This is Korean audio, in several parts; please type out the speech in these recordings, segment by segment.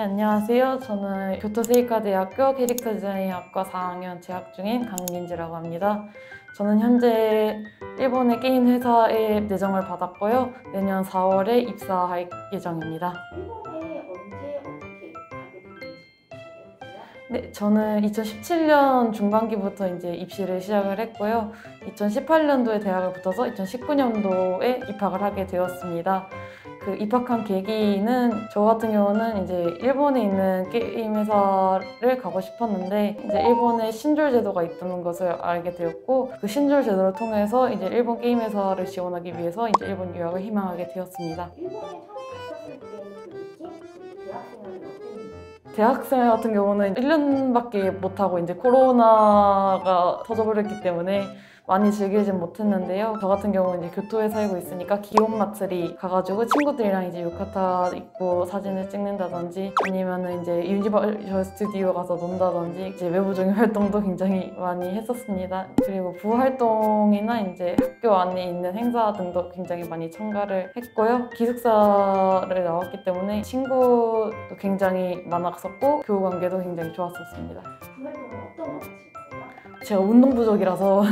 안녕하세요. 저는 교토세이카대학교 캐릭터 디자인학과 4학년 재학 중인 강민지라고 합니다. 저는 현재 일본의 게임 회사에 내정을 받았고요. 내년 4월에 입사할 예정입니다. 일본에 언제 어떻게 가게 됐는지 알려주세요. 네, 저는 2017년 중반기부터 이제 입시를 시작을 했고요. 2018년도에 대학을 붙어서 2019년도에 입학을 하게 되었습니다. 그 입학한 계기는 저 같은 경우는 이제 일본에 있는 게임 회사를 가고 싶었는데 이제 일본에 신졸 제도가 있다는 것을 알게 되었고 그 신졸 제도를 통해서 이제 일본 게임 회사를 지원하기 위해서 이제 일본 유학을 희망하게 되었습니다. 일본에 처음 갔었을 때 그 느낌? 그리고 대학생활이 어땠는지. 대학생 같은 경우는 1년밖에 못하고 이제 코로나가 터져버렸기 때문에 많이 즐기진 못했는데요. 저 같은 경우는 이제 교토에 살고 있으니까 기온 마츠리 가가지고 친구들이랑 이제 유카타 입고 사진을 찍는다든지 아니면은 이제 유니버셜 스튜디오 가서 논다든지 이제 외부적인 활동도 굉장히 많이 했었습니다. 그리고 부활동이나 이제 학교 안에 있는 행사 등도 굉장히 많이 참가를 했고요. 기숙사를 나왔기 때문에 친구도 굉장히 많았었고 교우 관계도 굉장히 좋았었습니다. 부활동은 어떤 거 하시나요? 제가 운동 부족이라서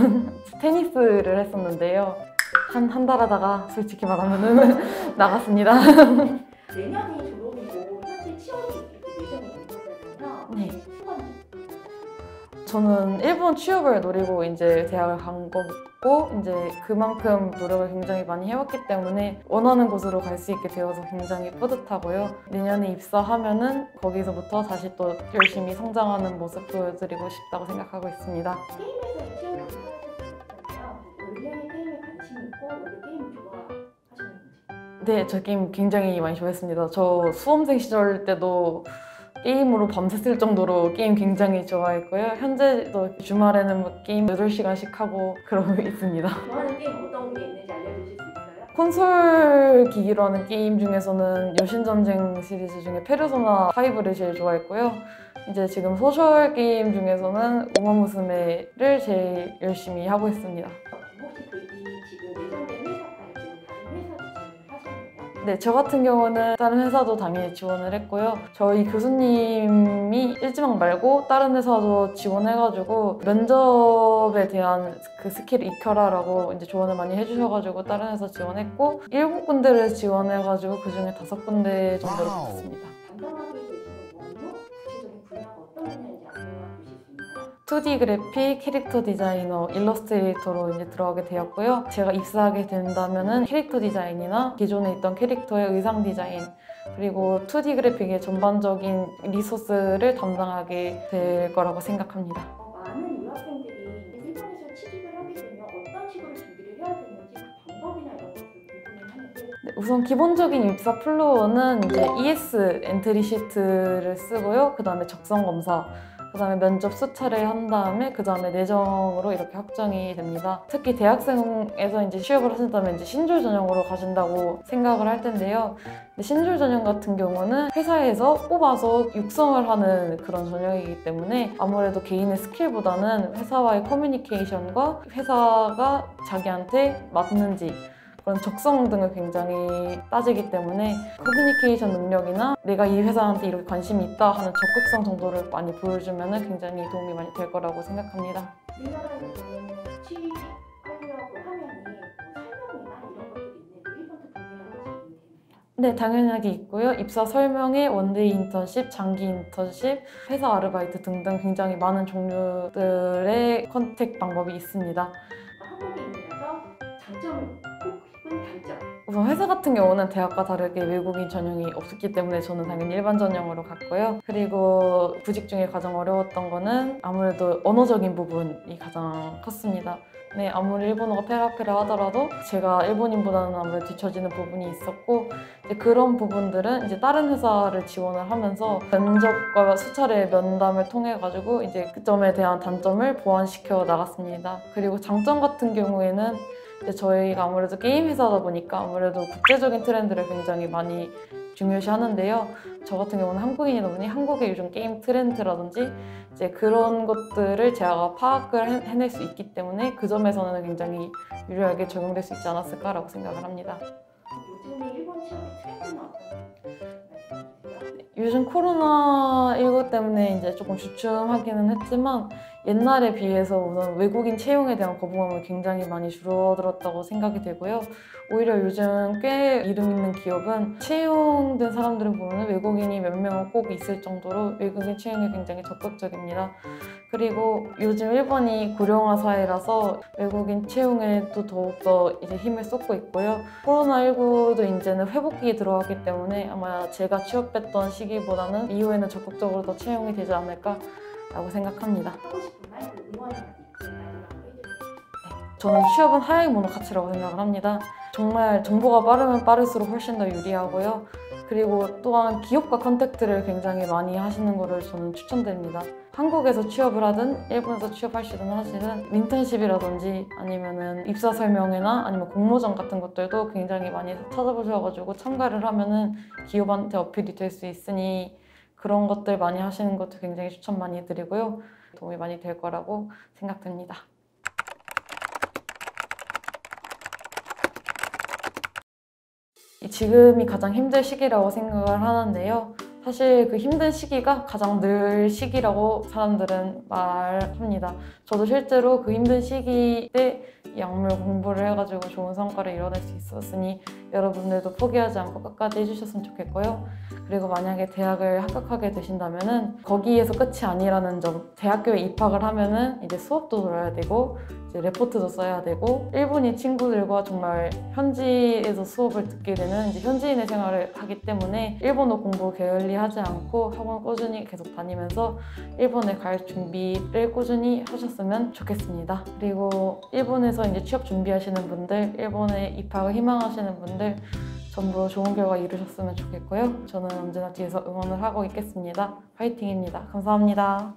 테니스를 했었는데요. 한 달 하다가 솔직히 말하면 나갔습니다. 내년이 졸업이고 현재 취업이 이렇게 예정이 된 거잖아요. 네. 소감이. 저는 일본 취업을 노리고 이제 대학을 간 거고 이제 그만큼 노력을 굉장히 많이 해왔기 때문에 원하는 곳으로 갈 수 있게 되어서 굉장히 뿌듯하고요. 내년에 입사하면은 거기서부터 다시 또 열심히 성장하는 모습 보여드리고 싶다고 생각하고 있습니다. 게임에서 취업을 하셨잖아요. 원래 게임에 관심이 있고 원래 게임을 좋아하셨는지. 네, 저 게임 굉장히 많이 좋아했습니다. 저 수험생 시절 때도 게임으로 밤샜을 정도로 게임 굉장히 좋아했고요. 현재도 주말에는 뭐 게임 8시간씩 하고 그러고 있습니다. 좋아하는 게임 어떤 게 있는지 알려주실 수 있어요? 콘솔 기기로 하는 게임 중에서는 여신전쟁 시리즈 중에 페르소나 5를 제일 좋아했고요. 이제 지금 소셜 게임 중에서는 우마무스메를 제일 열심히 하고 있습니다. 혹시 이 지금 예정된 회사 말고 다른 회사도 지원을 하셨나요? 네, 저 같은 경우는 다른 회사도 당연히 지원을 했고요. 저희 교수님이 일지망 말고 다른 회사도 지원해가지고 면접에 대한 그 스킬을 익혀라라고 이제 조언을 많이 해주셔가지고 다른 회사 지원했고 7군데를 지원해가지고 그중에 5군데 정도를 붙었습니다. 담당하게 되시는 업무, 구체적인 분야가 어떤 분야인지 알려주실 수 있나요? 2D 그래픽, 캐릭터 디자이너, 일러스트레이터로 이제 들어가게 되었고요. 제가 입사하게 된다면은 캐릭터 디자인이나 기존에 있던 캐릭터의 의상 디자인 그리고 2D 그래픽의 전반적인 리소스를 담당하게 될 거라고 생각합니다. 많은 유학생들이 일본에서 취직을 하게 되면 어떤 식으로 준비를 해야 되는지 그 방법이나 이런 것을 궁금해하는데 네, 우선 기본적인 입사 플로어는 이제 ES 엔트리 시트를 쓰고요. 그 다음에 적성 검사, 그 다음에 면접 수차례 한 다음에 그 다음에 내정으로 이렇게 확정이 됩니다. 특히 대학생에서 이제 취업을 하신다면 이제 신졸 전형으로 가신다고 생각을 할 텐데요. 근데 신졸 전형 같은 경우는 회사에서 뽑아서 육성을 하는 그런 전형이기 때문에 아무래도 개인의 스킬보다는 회사와의 커뮤니케이션과 회사가 자기한테 맞는지 그런 적성 등을 굉장히 따지기 때문에 커뮤니케이션 능력이나 내가 이 회사한테 이렇게 관심이 있다 하는 적극성 정도를 많이 보여주면 굉장히 도움이 많이 될 거라고 생각합니다. 우리나라에 보면 취직하려고 하면은 설명이나 이런 것들이 있는데 일본도 동일한 것이 있나요? 네, 당연하게 있고요. 입사 설명회, 원데이 인턴십, 장기 인턴십, 회사 아르바이트 등등 굉장히 많은 종류들의 컨택 방법이 있습니다. 한국인이라서 장점은 혹은 단점. 우선 회사 같은 경우는 대학과 다르게 외국인 전형이 없었기 때문에 저는 당연히 일반 전형으로 갔고요. 그리고 구직 중에 가장 어려웠던 거는 아무래도 언어적인 부분이 가장 컸습니다. 네, 아무리 일본어가 페라페라 하더라도 제가 일본인보다는 아무래도 뒤처지는 부분이 있었고 이제 그런 부분들은 이제 다른 회사를 지원을 하면서 면접과 수차례 면담을 통해 가지고 이제 그 점에 대한 단점을 보완시켜 나갔습니다. 그리고 장점 같은 경우에는 이제 저희가 아무래도 게임 회사다 보니까 아무래도 국제적인 트렌드를 굉장히 많이 중요시 하는데요. 저 같은 경우는 한국인이다 보니 한국의 요즘 게임 트렌드라든지 이제 그런 것들을 제가 파악을 해낼 수 있기 때문에 그 점에서는 굉장히 유리하게 적용될 수 있지 않았을까라고 생각을 합니다. 요즘에 일본 취업의 트렌드는 어떤 말씀이세요? 요즘 코로나19 때문에 이제 조금 주춤하기는 했지만 옛날에 비해서 우선 외국인 채용에 대한 거부감이 굉장히 많이 줄어들었다고 생각이 되고요. 오히려 요즘 꽤 이름 있는 기업은 채용된 사람들을 보면 외국인이 몇 명은 꼭 있을 정도로 외국인 채용에 굉장히 적극적입니다. 그리고 요즘 일본이 고령화 사회라서 외국인 채용에도 더욱더 이제 힘을 쏟고 있고요. 코로나19도 이제는 회복기에 들어왔기 때문에 아마 제가 취업했던 시기보다는 이후에는 적극적으로 더 채용이 되지 않을까라고 생각합니다. 하고 싶은 말, 응원의 마디 지금 마지막으로 해주세요. 저는 취업은 하야의 모노 가치라고 생각을 합니다. 정말 정보가 빠르면 빠를수록 훨씬 더 유리하고요. 그리고 또한 기업과 컨택트를 굉장히 많이 하시는 것을 저는 추천드립니다. 한국에서 취업을 하든 일본에서 취업하시든 하시든 인턴십이라든지 아니면은 입사 설명회나 아니면 공모전 같은 것들도 굉장히 많이 찾아보셔가지고 참가를 하면은 기업한테 어필이 될 수 있으니 그런 것들 많이 하시는 것도 굉장히 추천 많이 드리고요. 도움이 많이 될 거라고 생각됩니다. 지금이 가장 힘든 시기라고 생각을 하는데요. 사실 그 힘든 시기가 가장 늘 시기라고 사람들은 말합니다. 저도 실제로 그 힘든 시기 때 약물 공부를 해가지고 좋은 성과를 이뤄낼 수 있었으니 여러분들도 포기하지 않고 끝까지 해주셨으면 좋겠고요. 그리고 만약에 대학을 합격하게 되신다면은 거기에서 끝이 아니라는 점, 대학교에 입학을 하면은 이제 수업도 들어야 되고 이제 레포트도 써야 되고 일본인 친구들과 정말 현지에서 수업을 듣게 되는 이제 현지인의 생활을 하기 때문에 일본어 공부 게을리 하지 않고 학원 꾸준히 계속 다니면서 일본에 갈 준비를 꾸준히 하셨으면 좋겠습니다. 그리고 일본에서 이제 취업 준비하시는 분들, 일본에 입학을 희망하시는 분들 전부 좋은 결과 이루셨으면 좋겠고요. 저는 언제나 뒤에서 응원을 하고 있겠습니다. 파이팅입니다. 감사합니다.